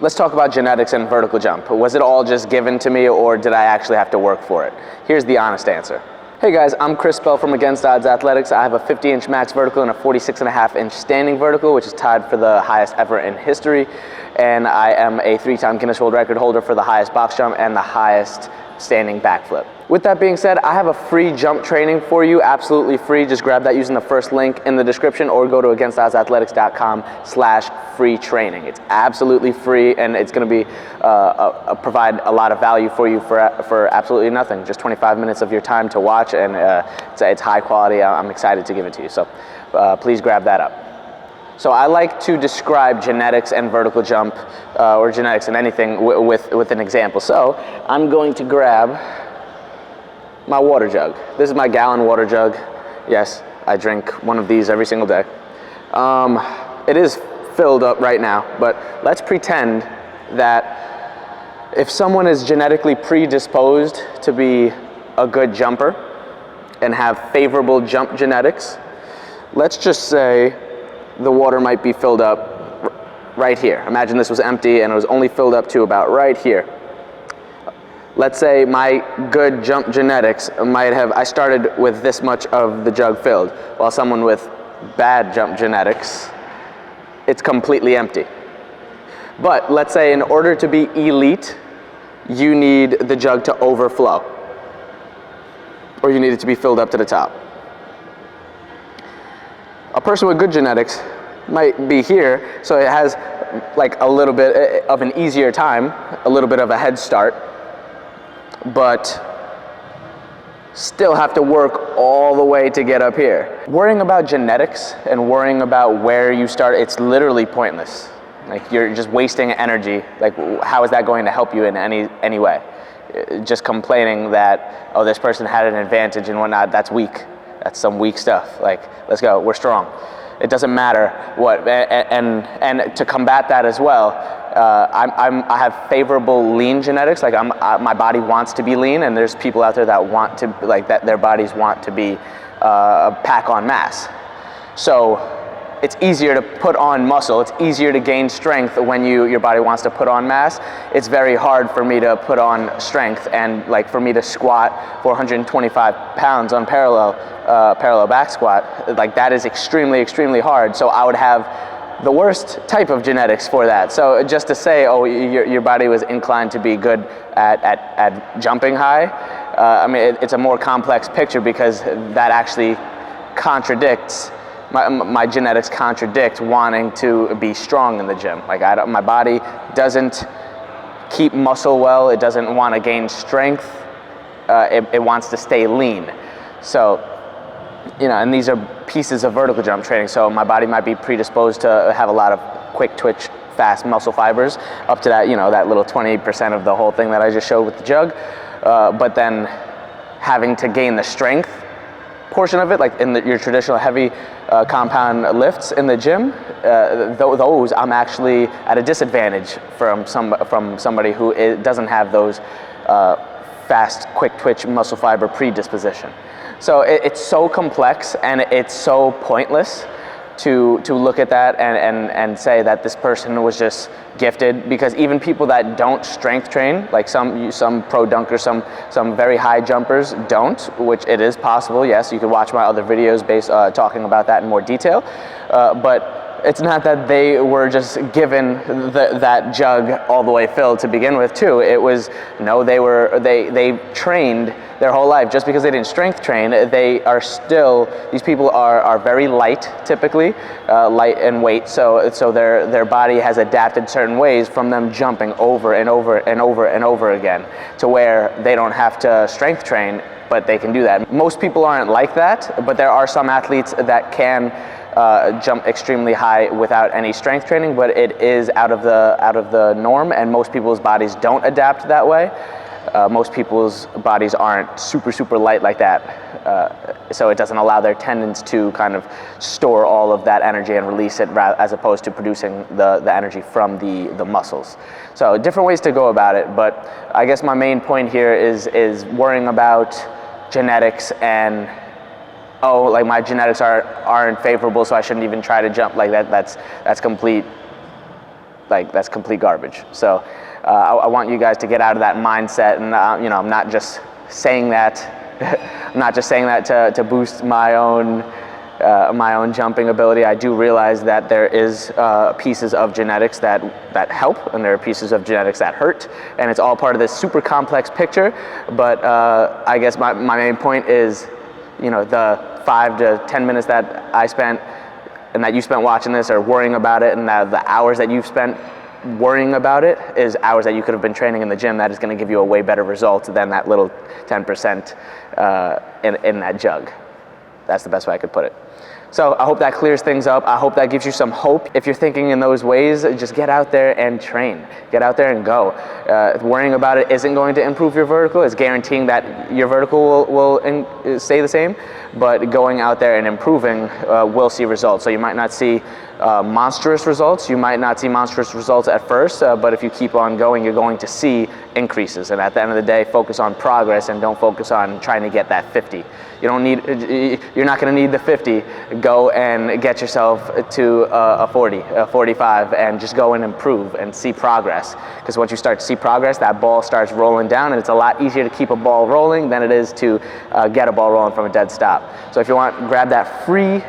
Let's talk about genetics and vertical jump. Was it all just given to me, or did I actually have to work for it? Here's the honest answer. Hey guys, I'm Chris Bell from Against Odds Athletics. I have a 50-inch max vertical and a 46.5-inch standing vertical, which is tied for the highest ever in history. And I am a 3-time Guinness World Record holder for the highest box jump and the highest standing backflip. With that being said, I have a free jump training for you, absolutely free. Just grab that using the first link in the description or go to againstoddsethletics.com/free training. It's absolutely free and it's going to be provide a lot of value for you for absolutely nothing. Just 25 minutes of your time to watch, and it's high quality. I'm excited to give it to you. So please grab that up. So I like to describe genetics and vertical jump, or genetics and anything with an example. So I'm going to grab my water jug. This is my gallon water jug. Yes, I drink one of these every single day. It is filled up right now, but let's pretend that if someone is genetically predisposed to be a good jumper and have favorable jump genetics, let's just say the water might be filled up right here. Imagine this was empty and it was only filled up to about right here. Let's say my good jump genetics might have, I started with this much of the jug filled, while someone with bad jump genetics, it's completely empty. But let's say in order to be elite, you need the jug to overflow, or you need it to be filled up to the top. A person with good genetics might be here, so it has like a little bit of an easier time, a little bit of a head start, but still have to work all the way to get up here. Worrying about genetics and worrying about where you start, it's literally pointless. Like, you're just wasting energy. Like, how is that going to help you in any way? Just complaining that, oh, this person had an advantage and whatnot, that's weak. That's some weak stuff. Like, let's go, we're strong. It doesn't matter what, and to combat that as well, I have favorable lean genetics. Like, my body wants to be lean, and there's people out there that want to, like, that their bodies want to be pack on mass. So it's easier to put on muscle. It's easier to gain strength when your body wants to put on mass. It's very hard for me to put on strength, and like for me to squat 425 pounds on parallel back squat, like that is extremely, extremely hard. So I would have the worst type of genetics for that. So just to say, oh, your body was inclined to be good at jumping high, I mean, it's a more complex picture, because that actually contradicts, my genetics contradict wanting to be strong in the gym. Like, my body doesn't keep muscle well, it doesn't want to gain strength, it wants to stay lean. So, you know, and these are pieces of vertical jump training, so my body might be predisposed to have a lot of quick twitch, fast muscle fibers, up to that, you know, that little 20% of the whole thing that I just showed with the jug, but then having to gain the strength portion of it, like in your traditional heavy compound lifts in the gym, those I'm actually at a disadvantage from somebody who doesn't have those fast, quick twitch muscle fiber predisposition. So it's so complex, and it's so pointless to look at that and say that this person was just gifted, because even people that don't strength train, like some pro dunkers, some very high jumpers don't, which it is possible. Yes, you could watch my other videos talking about that in more detail, but it's not that they were just given that jug all the way filled to begin with too. It was, no, they trained their whole life. Just because they didn't strength train, they are still, these people are very light, typically, light in weight, so their body has adapted certain ways from them jumping over and over and over and over again, to where they don't have to strength train, but they can do that. Most people aren't like that, but there are some athletes that can jump extremely high without any strength training, but it is out of the norm, and most people's bodies don't adapt that way. Most people's bodies aren't super light like that, so it doesn't allow their tendons to kind of store all of that energy and release it, as opposed to producing the energy from the muscles. So different ways to go about it, but I guess my main point here is worrying about genetics and, oh, like my genetics aren't favorable, so I shouldn't even try to jump. Like that's complete like that's complete garbage. So I want you guys to get out of that mindset, and I'm not just saying that. I'm not just saying that to boost my own jumping ability. I do realize that there is pieces of genetics that help, and there are pieces of genetics that hurt, and it's all part of this super complex picture. But I guess my main point is, the 5 to 10 minutes that I spent and that you spent watching this or worrying about it, and the hours that you've spent worrying about it is hours that you could have been training in the gym. That is going to give you a way better result than that little 10% in that jug. That's the best way I could put it. So I hope that clears things up. I hope that gives you some hope. If you're thinking in those ways, just get out there and train. Get out there and go. Worrying about it isn't going to improve your vertical. It's guaranteeing that your vertical will stay the same, but going out there and improving will see results. So you might not see monstrous results. You might not see monstrous results at first, but if you keep on going, you're going to see increases. And at the end of the day, focus on progress and don't focus on trying to get that 50. You're not going to need the 50. Go and get yourself to a 40, a 45, and just go and improve and see progress. Because once you start to see progress, that ball starts rolling down, and it's a lot easier to keep a ball rolling than it is to get a ball rolling from a dead stop. So if you want, grab that free